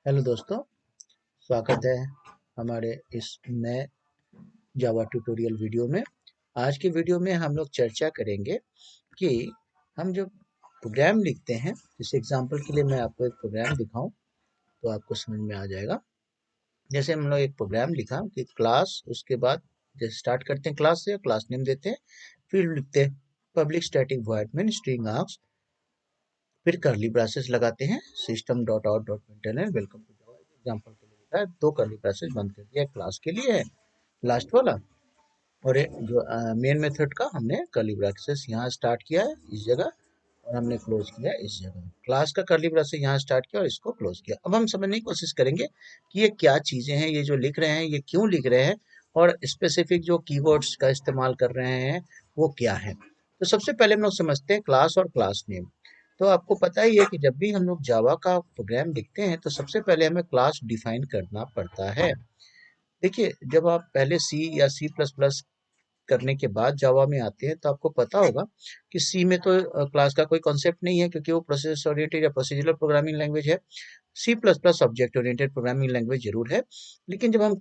Hello दोस्तों, स्वागत है हमारे इस नए जावा ट्यूटोरियल वीडियो में। आज के वीडियो में हम लोग चर्चा करेंगे कि हम जब प्रोग्राम लिखते हैं, जैसे एग्जांपल के लिए मैं आपको एक प्रोग्राम दिखाऊं तो आपको समझ में आ जाएगा। जैसे हम लोग एक प्रोग्राम लिखा कि क्लास, उसके बाद जैसे स्टार्ट करते हैं क्लास से, क्लास नेम देते हैं, फिर लिखते हैं public static void main string args, फिर कर्ली ब्रेसेस लगाते हैं system dot out dot println welcome to Java. Example के लिए लिखा है, दो कर्ली ब्रेसेस बंद कर दिया, क्लास के लिए है लास्ट वाला, और एक जो मेन मेथड का हमने कर्ली ब्रेसेस यहाँ स्टार्ट किया है इस जगह, और हमने क्लोज किया इस जगह। क्लास का कर्ली ब्रेसेस यहाँ स्टार्ट किया और इसको क्लोज किया। अब हम समझने की कोशिश करेंगे कि ये क्या चीजें हैं, ये जो लिख रहे हैं ये क्यों लिख रहे हैं, और स्पेसिफिक जो कीवर्ड्स का इस्तेमाल कर रहे हैं वो क्या है। तो सबसे पहले हम लोग समझते हैं क्लास और क्लास नेम। तो आपको पता ही है कि जब भी हम लोग जावा का प्रोग्राम लिखते हैं तो सबसे पहले हमें क्लास डिफाइन करना पड़ता है। देखिए, जब आप पहले सी या सी प्लस प्लस करने के बाद जावा में आते हैं तो आपको पता होगा कि सी में तो क्लास का कोई कॉन्सेप्ट नहीं है, क्योंकि वो प्रोसेस ओरिएंटेड या प्रोसीजरल प्रोग्रामिंग लैंग्वेज है। C plus plus object oriented programming language जरूर है, लेकिन जब हम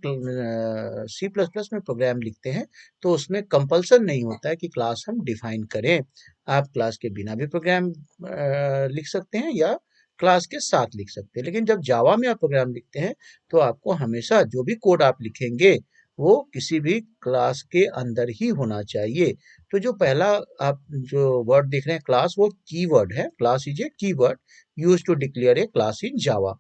सी प्लस प्लस में प्रोग्राम लिखते हैं तो उसमें कंपल्सन नहीं होता है कि क्लास हम डिफाइन करें। आप क्लास के बिना भी प्रोग्राम लिख सकते हैं या क्लास के साथ लिख सकते हैं, लेकिन जब जावा में आप प्रोग्राम लिखते हैं तो आपको हमेशा जो भी कोड आप लिखेंगे वो किसी भी क्लास के अंदर ही होना चाहिए। तो जो पहला आप जो वर्ड देख रहे हैं क्लास, वो कीवर्ड है। Class is a keyword used to declare a class in Java,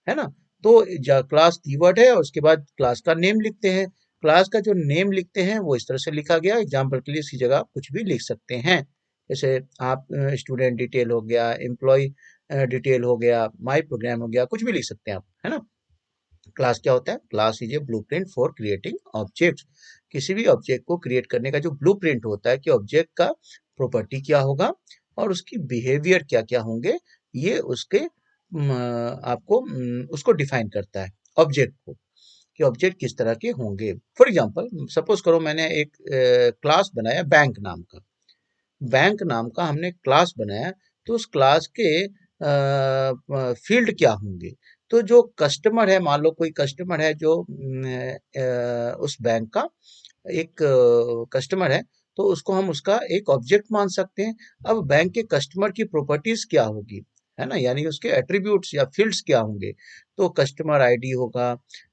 है ना। तो क्लास कीवर्ड है और उसके बाद क्लास का नेम लिखते हैं। क्लास का जो नेम लिखते हैं वो इस तरह से लिखा गया, एग्जाम्पल के लिए इसकी जगह आप कुछ भी लिख सकते हैं। जैसे आप स्टूडेंट डिटेल हो गया, एम्प्लॉय डिटेल हो गया, माई प्रोग्राम हो गया, कुछ भी लिख सकते हैं आप, है ना। क्लास क्या होता है? Class is A blueprint for creating objects. किसी भी ऑब्जेक्ट को क्रिएट करने का जो ब्लूप्रिंट होता है कि ऑब्जेक्ट का प्रॉपर्टी क्या होगा और उसकी बिहेवियर क्या क्या होंगे, ये उसके आपको उसको डिफाइन करता है ऑब्जेक्ट को, कि ऑब्जेक्ट किस तरह के होंगे। फॉर एग्जांपल, सपोज करो मैंने एक क्लास बनाया बैंक नाम का। बैंक नाम का हमने क्लास बनाया, तो उस क्लास के फील्ड क्या होंगे। तो जो कस्टमर है, मान लो कोई कस्टमर है जो उस बैंक का एक कस्टमर है, तो उसको हम उसका एक ऑब्जेक्ट मान सकते हैं। अब बैंक के कस्टमर की प्रॉपर्टीज क्या होगी, है ना, यानी उसके एट्रीब्यूट्स या फील्ड्स क्या होंगे। तो कस्टमर आईडी होगा,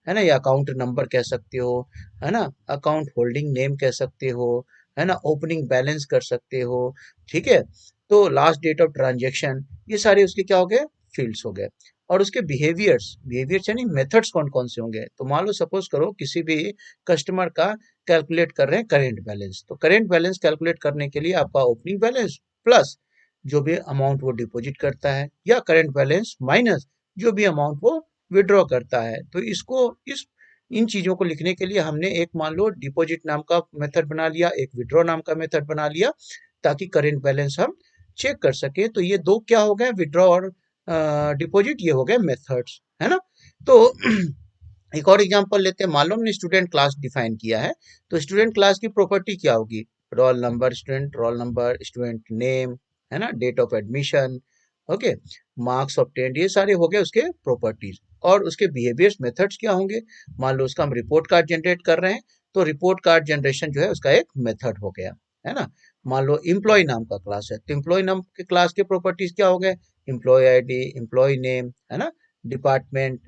है ना, या अकाउंट नंबर कह सकते हो, है ना, अकाउंट होल्डिंग नेम कह सकते हो, है ना, ओपनिंग बैलेंस कर सकते हो, ठीक है। तो लास्ट डेट ऑफ ट्रांजेक्शन, ये सारे उसके क्या हो गए, फील्ड्स हो गए। और उसके बिहेवियर्स यानी मेथड्स कौन कौन से होंगे। तो मान लो सपोज करो किसी भी कस्टमर का कैलकुलेट कर रहे हैं करेंट बैलेंस, तो करेंट बैलेंस कैलकुलेट करने के लिए आपका ओपनिंग बैलेंस प्लस जो भी अमाउंट वो डिपॉजिट करता है, या करेंट बैलेंस माइनस जो भी अमाउंट वो विड्रॉ करता है। तो इसको इस इन चीजों को लिखने के लिए हमने एक मान लो डिपॉजिट नाम का मेथड बना लिया, एक विड्रॉ नाम का मेथड बना लिया, ताकि करेंट बैलेंस हम चेक कर सके। तो ये दो क्या हो गए, विड्रॉ और डिपॉजिट, ये हो गए मेथड्स, है ना। तो एक और एग्जांपल लेते हैं। मान लो हमने स्टूडेंट क्लास डिफाइन किया है, तो स्टूडेंट क्लास की प्रॉपर्टी क्या होगी, roll number student, roll number student name, है ना, date of admission, okay, marks obtained, ये सारे हो गए उसके प्रॉपर्टीज। और उसके बिहेवियर्स मेथड्स क्या होंगे, मान लो उसका हम रिपोर्ट कार्ड जनरेट कर रहे हैं, तो रिपोर्ट कार्ड जनरेशन जो है उसका एक मेथड हो गया, है ना। मान लो एम्प्लॉय नाम का क्लास है, तो एम्प्लॉय नाम के क्लास के प्रॉपर्टीज क्या हो गए, एम्प्लॉय आईडी, एम्प्लॉय नेम, है ना, department,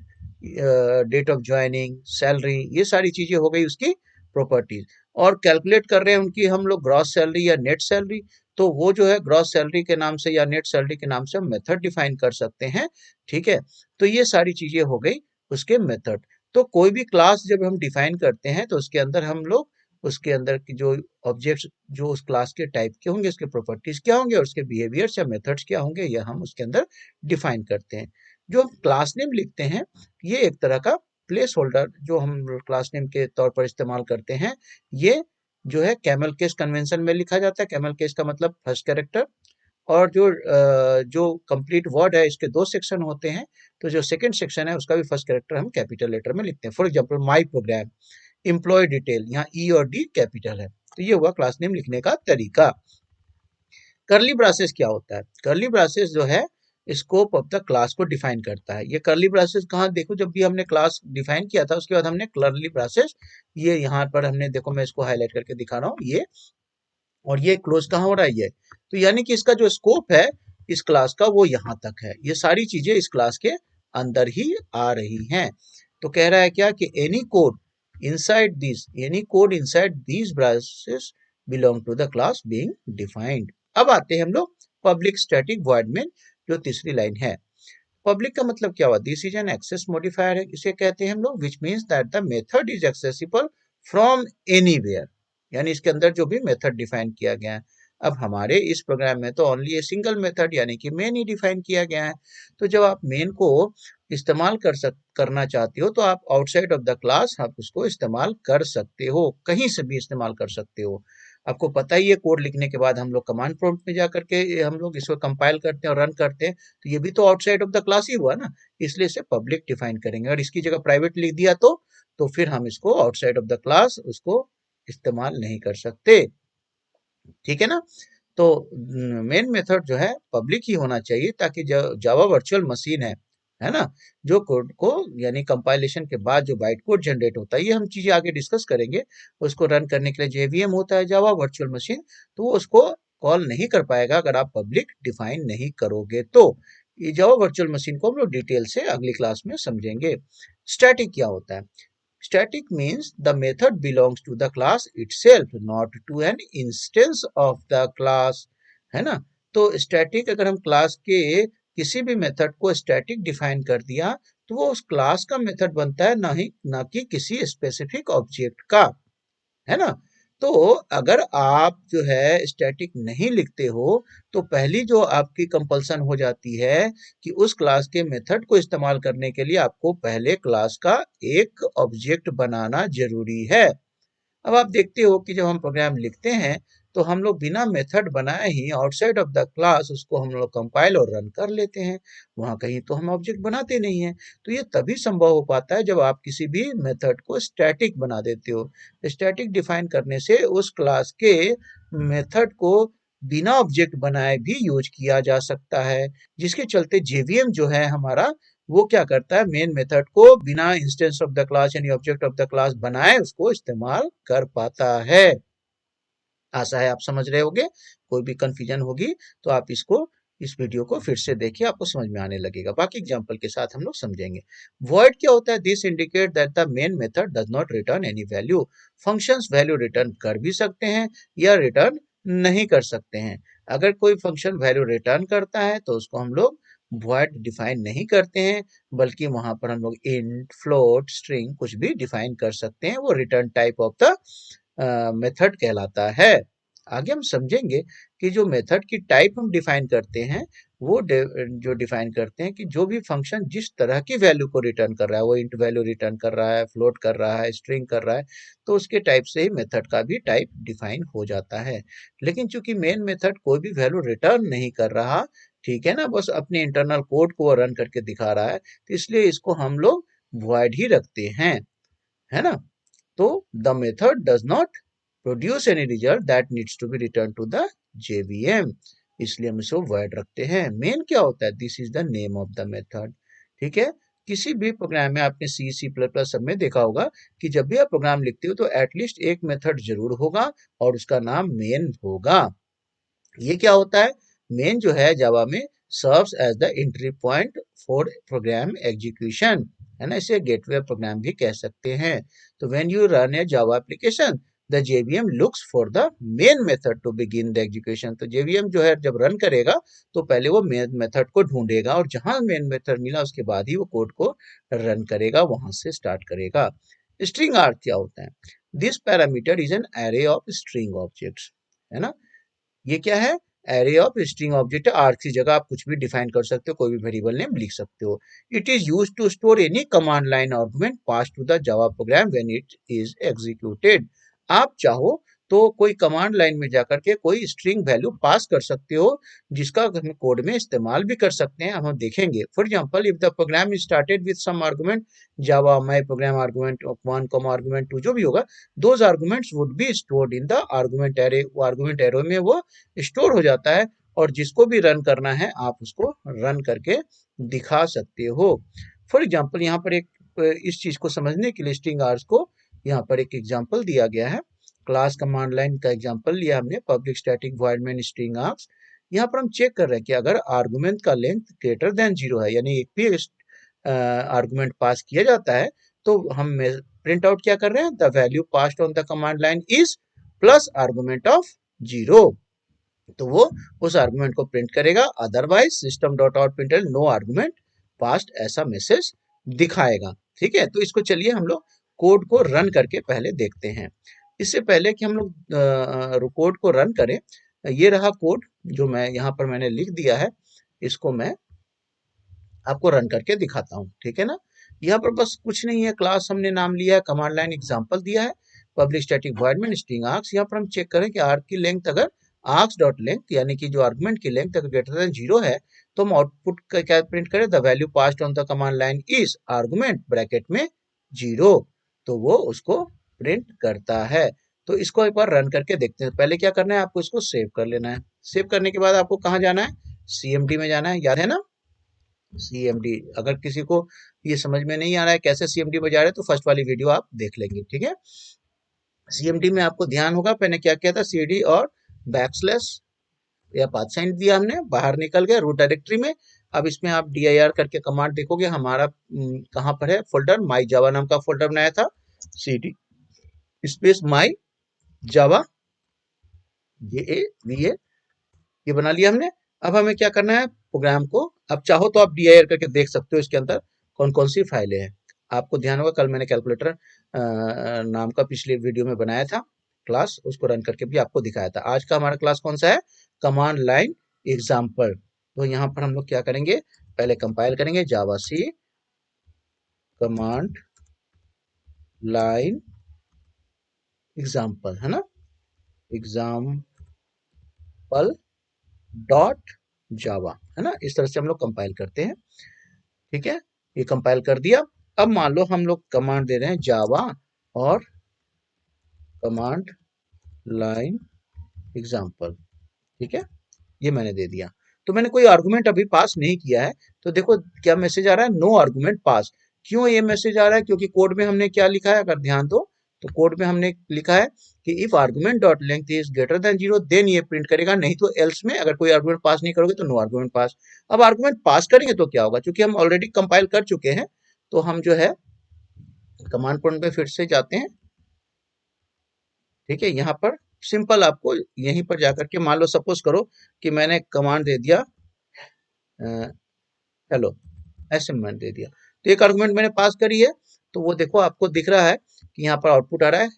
date of joining, salary, ये सारी चीजें हो गई उसकी प्रॉपर्टीज। और कैलकुलेट कर रहे हैं उनकी हम लोग ग्रॉस सैलरी या नेट सैलरी, तो वो जो है ग्रॉस सैलरी के नाम से या नेट सैलरी के नाम से हम मेथड डिफाइन कर सकते हैं, ठीक है। तो ये सारी चीजें हो गई उसके मेथड। तो कोई भी क्लास जब हम डिफाइन करते हैं तो उसके अंदर हम लोग उसके अंदर की जो ऑब्जेक्ट्स जो उस क्लास के टाइप के होंगे, उसके प्रॉपर्टीज क्या होंगे और उसके बिहेवियर्स या मेथड्स क्या होंगे, ये हम उसके अंदर डिफाइन करते हैं। जो हम क्लास नेम लिखते हैं, ये एक तरह का प्लेस होल्डर जो हम क्लास नेम के तौर पर इस्तेमाल करते हैं। ये जो है कैमल केस कन्वेंशन में लिखा जाता है। कैमल केस का मतलब फर्स्ट कैरेक्टर, और जो कंप्लीट वर्ड है इसके दो सेक्शन होते हैं, तो जो सेकंड सेक्शन है उसका भी फर्स्ट कैरेक्टर हम कैपिटल लेटर में लिखते हैं। For example my program, employ detail, यहाँ ई और डी कैपिटल है। तो ये हुआ क्लास नेम लिखने का तरीका। कर्ली ब्रासेस क्या होता है? कर्ली ब्रासेस जो है स्कोप ऑफ द क्लास को डिफाइन करता है। ये कर्ली ब्रेसेस कहाँ, देखो जब भी हमने क्लास डिफाइन किया था उसके बाद हमने कर्ली ब्रेसेस, ये यहाँ पर हमने, देखो मैं इसको हाईलाइट करके दिखा रहा हूँ ये, और ये क्लोज कहाँ हो रहा है ये, तो यानी कि इसका जो स्कोप है इस क्लास का वो यहाँ तक है, ये सारी चीजें इस क्लास के अंदर ही आ रही हैं। तो कह रहा है क्या कि any code inside these branches belong to the class being defined. अब आते हैं हम लोग पब्लिक स्टैटिक वॉइड में, जो तीसरी लाइन है। पब्लिक का मतलब क्या हुआ, this is an access modifier है, इसे कहते हैं हम लोग, which means that the method is accessible from anywhere, यानी इसके अंदर जो भी मेथड डिफाइन किया गया है। अब हमारे इस प्रोग्राम में तो ओनली ए सिंगल मेथड यानी कि मेन ही डिफाइन किया गया है। तो जब आप मेन को इस्तेमाल करना चाहते हो तो आप आउटसाइड ऑफ द क्लास आप उसको इस्तेमाल कर सकते हो, कहीं से भी इस्तेमाल कर सकते हो। आपको पता ही है कोड लिखने के बाद हम लोग कमांड प्रॉम्प्ट में जा करके हम लोग इसको कंपाइल करते हैं और रन करते हैं, तो ये भी तो आउटसाइड ऑफ द क्लास ही हुआ ना, इसलिए इसे पब्लिक डिफाइन करेंगे। और इसकी जगह प्राइवेट लिख दिया तो फिर हम इसको आउटसाइड ऑफ द क्लास उसको इस्तेमाल नहीं कर सकते, ठीक है ना। तो मेन मेथड जो है पब्लिक ही होना चाहिए, ताकि जो जावा वर्चुअल मशीन है ना, जो कोड को यानी कंपाइलेशन के बाद जो बाइट कोड जनरेट होता है, ये हम चीजें आगे डिस्कस करेंगे। उसको रन करने के लिए जेवीएम होता है जावा वर्चुअल मशीन, तो वो उसको कॉल नहीं कर पाएगा अगर आप पब्लिक डिफाइन नहीं करोगे। तो ये जावा वर्चुअल मशीन को हम लोग डिटेल से अगली क्लास में समझेंगे। स्टैटिक क्या होता है, static means the method belongs to the class itself, not to an instance of the class, है ना। तो static अगर हम क्लास के किसी भी मेथड को static डिफाइन कर दिया तो वो उस क्लास का मेथड बनता है, ना कि किसी स्पेसिफिक ऑब्जेक्ट का, है ना। तो अगर आप जो है स्टैटिक नहीं लिखते हो तो पहली जो आपकी कंपल्सन हो जाती है कि उस क्लास के मेथड को इस्तेमाल करने के लिए आपको पहले क्लास का एक ऑब्जेक्ट बनाना जरूरी है। अब आप देखते हो कि जब हम प्रोग्राम लिखते हैं तो हम लोग बिना मेथड बनाए ही आउटसाइड ऑफ द क्लास उसको हम लोग कंपाइल और रन कर लेते हैं, वहां कहीं तो हम ऑब्जेक्ट बनाते नहीं हैं। तो ये तभी संभव हो पाता है जब आप किसी भी मेथड को स्टैटिक बना देते हो। स्टैटिक डिफाइन करने से उस क्लास के मेथड को बिना ऑब्जेक्ट बनाए भी यूज किया जा सकता है, जिसके चलते जेवीएम जो है हमारा वो क्या करता है, मेन मेथड को बिना इंस्टेंस ऑफ द क्लास यानी ऑब्जेक्ट ऑफ द क्लास बनाए उसको इस्तेमाल कर पाता है। आशा है आप समझ रहे होगे, कोई भी कंफ्यूजन होगी तो आप इस वीडियो को फिर से देखिए, आपको समझ में आने लगेगा। बाकी एग्जांपल के साथ हम लोग समझेंगे। वॉइड क्या होता है, this indicate that the main method does not return any value. Functions value return कर भी सकते हैं या रिटर्न नहीं कर सकते हैं। अगर कोई फंक्शन वैल्यू रिटर्न करता है तो उसको हम लोग वॉइड डिफाइन नहीं करते हैं, बल्कि वहां पर हम लोग इंट, फ्लोट, स्ट्रिंग कुछ भी डिफाइन कर सकते हैं, वो return type of the method कहलाता है। आगे हम समझेंगे कि जो मेथड की टाइप हम डिफाइन करते हैं वो जो डिफाइन करते हैं कि जो भी फंक्शन जिस तरह की वैल्यू को रिटर्न कर रहा है, वो इंट वैल्यू रिटर्न कर रहा है, फ्लोट कर रहा है, स्ट्रिंग कर रहा है, तो उसके टाइप से ही मेथड का भी टाइप डिफाइन हो जाता है। लेकिन चूंकि मेन मेथड कोई भी वैल्यू रिटर्न नहीं कर रहा, ठीक है ना, बस अपने इंटरनल कोड को रन करके दिखा रहा है, तो इसलिए इसको हम लोग वॉइड ही रखते हैं, है ना। तो the method does not produce any result that needs to be returned to the JVM, इसलिए हम इसको void रखते हैं। मेन क्या होता है, this is the name of the method, ठीक है। किसी भी प्रोग्राम में आपने सी, सी प्लस प्लस सब में देखा होगा कि जब भी आप प्रोग्राम लिखते हो तो एटलीस्ट एक मेथड जरूर होगा और उसका नाम मेन होगा। ये क्या होता है, मेन जो है जावा में serves as the entry point for program execution, है ना, इसे गेटवे प्रोग्राम भी कह सकते हैं। तो when you run a Java application the JVM looks for the main method to begin the execution. तो जेवीएम जो है जब रन करेगा तो पहले वो मेन मेथड को ढूंढेगा और जहां मेन मेथड मिला उसके बाद ही वो कोड को रन करेगा, वहां से स्टार्ट करेगा। स्ट्रिंग आर्ग क्या होता है, this parameter is an array of string objects, है ना। ये क्या है, एरे ऑफ स्ट्रिंग ऑब्जेक्ट। आर्ग की जगह आप कुछ भी डिफाइन कर सकते हो, कोई भी वेरिएबल नेम लिख सकते हो। It is used to store any command line argument pass to the Java program when it is executed. आप चाहो तो कोई कमांड लाइन में जाकर के कोई स्ट्रिंग वैल्यू पास कर सकते हो, जिसका हम कोड में इस्तेमाल भी कर सकते हैं, हम देखेंगे। For example, if the program is started with some argument Java my program argument 1 argument 2 जो भी होगा, those arguments would be stored in the argument array. वो आर्गुमेंट एरे में वो स्टोर हो जाता है और जिसको भी रन करना है आप उसको रन करके दिखा सकते हो। फॉर एग्जाम्पल यहाँ पर एक इस चीज को समझने के लिए स्ट्रिंग आर्स को यहाँ पर एक एग्जाम्पल दिया गया है। क्लास कमांड लाइन का एग्जाम्पल लिया हमने, public static void main string arcs. यहाँ पर हम चेक कर रहे हैं कि अगर आर्गुमेंट का लेंथ ग्रेटर देन 0 है, यानी एक भी आर्गुमेंट पास किया जाता है, तो हम प्रिंट आउट क्या कर रहे हैं, the value passed on the command line is plus argument of 0। तो वो उस आर्गुमेंट को प्रिंट करेगा, otherwise system dot out print no argument passed ऐसा मैसेज दिखाएगा। ठीक है, तो इसको चलिए हम लोग कोड को रन करके पहले देखते हैं। इससे पहले कि हम लोग कोड को रन करें, ये रहा कोड जो मैं यहाँ पर मैंने लिख दिया है, इसको मैं आपको रन करके दिखाता हूँ। ठीक है ना, यहाँ पर बस कुछ नहीं है, क्लास हमने नाम लिया है, कमांड लाइन एग्जांपल दिया है, public static void main string arcs. यहाँ पर हम चेक करें कि आर्क की लेंथ अगर आर्क्स डॉट लेंथ यानी कि जो आर्गुमेंट की लेंथ अगर ग्रेटर देन 0 है, तो हम आउटपुट का क्या प्रिंट करें, the value passed on the command line is argument bracket में 0, तो वो उसको प्रिंट करता है। तो इसको एक बार रन करके देखते हैं। पहले क्या करना है, आपको इसको सेव कर लेना है। सेव करने के बाद आपको कहाँ जाना है, CMD में जाना है, याद है ना, CMD। अगर किसी को ये समझ में नहीं आ रहा है कैसे CMD बजा रहे, तो फर्स्ट वाली वीडियो आप देख लेंगे। ठीक है, CMD में आपको ध्यान होगा मैंने क्या किया था, CD और बैकस्लैश या पाथ साइन दिया हमने, बाहर निकल गया रूट डायरेक्टरी में। अब इसमें आप dir करके कमांड देखोगे, हमारा कहाँ पर है फोल्डर, माई जावा नाम का फोल्डर बनाया था, CD स्पेस माई जावा JAVA, ये बना लिया हमने। अब हमें क्या करना है, प्रोग्राम को, अब चाहो तो आप dir करके देख सकते हो इसके अंदर कौन कौन सी फाइलें हैं। आपको ध्यान होगा कल मैंने कैलकुलेटर नाम का पिछले वीडियो में बनाया था क्लास, उसको रन करके भी आपको दिखाया था। आज का हमारा क्लास कौन सा है, कमांड लाइन एग्जाम्पल। तो यहाँ पर हम लोग क्या करेंगे, पहले कंपाइल करेंगे, जावा सी कमांड लाइन एग्जाम्पल, है ना, एग्जाम्पल डॉट जावा, है ना, इस तरह से हम लोग कंपाइल करते हैं। ठीक है, ये कंपाइल कर दिया। अब मान लो हम लोग कमांड दे रहे हैं जावा और कमांड लाइन एग्जाम्पल। ठीक है, ये मैंने दे दिया, तो मैंने कोई आर्गुमेंट अभी पास नहीं किया है। तो देखो क्या मैसेज आ रहा है, नो आर्गुमेंट पास। क्यों ये मैसेज आ रहा है, क्योंकि कोड में हमने क्या लिखा है, अगर ध्यान दो तो कोड में हमने लिखा है कि if argument dot length is greater than 0 then ये प्रिंट करेगा, नहीं तो एल्स में अगर कोई आर्गुमेंट पास नहीं करोगे तो नो आर्गुमेंट पास। अब आर्गुमेंट पास करेंगे तो क्या होगा, क्योंकि हम ऑलरेडी कंपाइल कर चुके हैं, तो हम जो है कमांड प्रॉम्प्ट पे फिर से जाते हैं। ठीक है, यहाँ पर सिंपल आपको यहीं पर जाकर के, मान लो सपोज करो कि मैंने कमांड दे दिया हेलो, ऐसे मैंने दे दिया, तो एक आर्गुमेंट मैंने पास करी है, तो वो देखो आपको दिख रहा है कि यहाँ पर आउटपुट आ रहा है,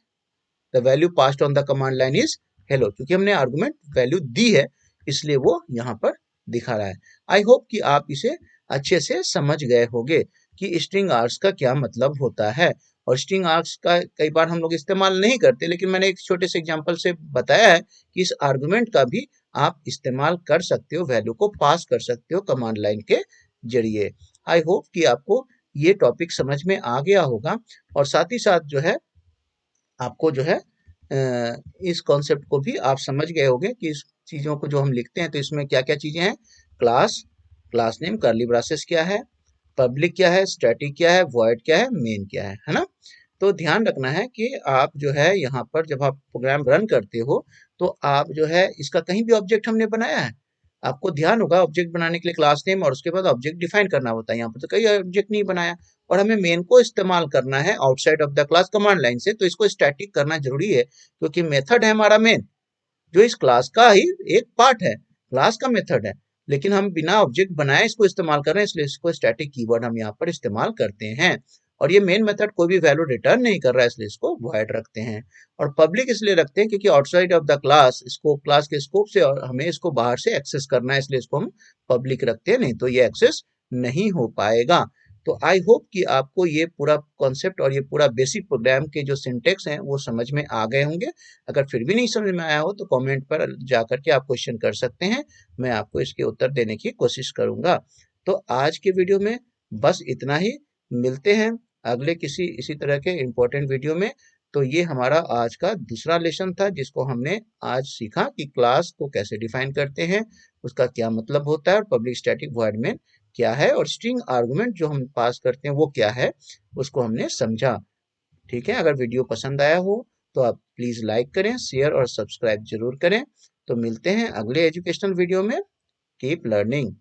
the value passed on the command line is hello, क्योंकि हमने आर्गुमेंट वैल्यू दी है इसलिए वो यहाँ पर दिखा रहा है। आई होप कि आप इसे अच्छे से समझ गए होंगे कि स्ट्रिंग आर्क्स का क्या मतलब होता है। और स्ट्रिंग आर्क्स का कई बार हम लोग इस्तेमाल नहीं करते, लेकिन मैंने एक छोटे से एग्जांपल से बताया है कि इस आर्गुमेंट का भी आप इस्तेमाल कर सकते हो, वैल्यू को पास कर सकते हो कमांड लाइन के जरिए। आई होप कि आपको ये टॉपिक समझ में आ गया होगा, और साथ ही साथ जो है आपको जो है इस कॉन्सेप्ट को भी आप समझ गए होंगे कि इस चीजों को जो हम लिखते हैं तो इसमें क्या क्या चीजें हैं, class, class name, curly braces क्या है, पब्लिक क्या है, स्टैटिक क्या है, वॉइड क्या है, मेन क्या है ना। तो ध्यान रखना है कि आप जो है यहाँ पर जब आप प्रोग्राम रन करते हो तो आप जो है इसका कहीं भी ऑब्जेक्ट हमने बनाया है, आपको ध्यान होगा ऑब्जेक्ट बनाने के लिए क्लास नेम और उसके बाद ऑब्जेक्ट डिफाइन करना होता है। यहाँ पर तो कई ऑब्जेक्ट नहीं बनाया, और हमें मेन को इस्तेमाल करना है outside of the class command line से, तो इसको स्टैटिक करना जरूरी है, क्योंकि मेथड है हमारा मेन, जो इस क्लास का ही एक पार्ट है, क्लास का मेथड है, लेकिन हम बिना ऑब्जेक्ट बनाए इसको इस्तेमाल कर रहे हैं, इसलिए इसको स्टैटिक कीवर्ड हम यहाँ पर इस्तेमाल करते हैं। और ये मेन मेथड कोई भी वैल्यू रिटर्न नहीं कर रहा है, इसलिए इसको वॉइड रखते हैं। और पब्लिक इसलिए रखते हैं क्योंकि आउटसाइड ऑफ द क्लास, इसको क्लास के स्कोप से और हमें इसको बाहर से एक्सेस करना है, इसलिए इसको हम पब्लिक रखते हैं, नहीं तो ये एक्सेस नहीं हो पाएगा। तो आई होप कि आपको ये पूरा कॉन्सेप्ट और ये पूरा बेसिक प्रोग्राम के जो सिंटेक्स हैं वो समझ में आ गए होंगे। अगर फिर भी नहीं समझ में आया हो तो कमेंट पर जाकर के आप क्वेश्चन कर सकते हैं, मैं आपको इसके उत्तर देने की कोशिश करूंगा। तो आज के वीडियो में बस इतना ही, मिलते हैं अगले किसी इसी तरह के इम्पोर्टेंट वीडियो में। तो ये हमारा आज का दूसरा लेसन था जिसको हमने आज सीखा कि क्लास को कैसे डिफाइन करते हैं, उसका क्या मतलब होता है और पब्लिक स्टैटिक वॉइड मेन क्या है और स्ट्रिंग आर्गुमेंट जो हम पास करते हैं वो क्या है, उसको हमने समझा। ठीक है, अगर वीडियो पसंद आया हो तो आप प्लीज लाइक करें, शेयर और सब्सक्राइब जरूर करें। तो मिलते हैं अगले एजुकेशनल वीडियो में। Keep learning.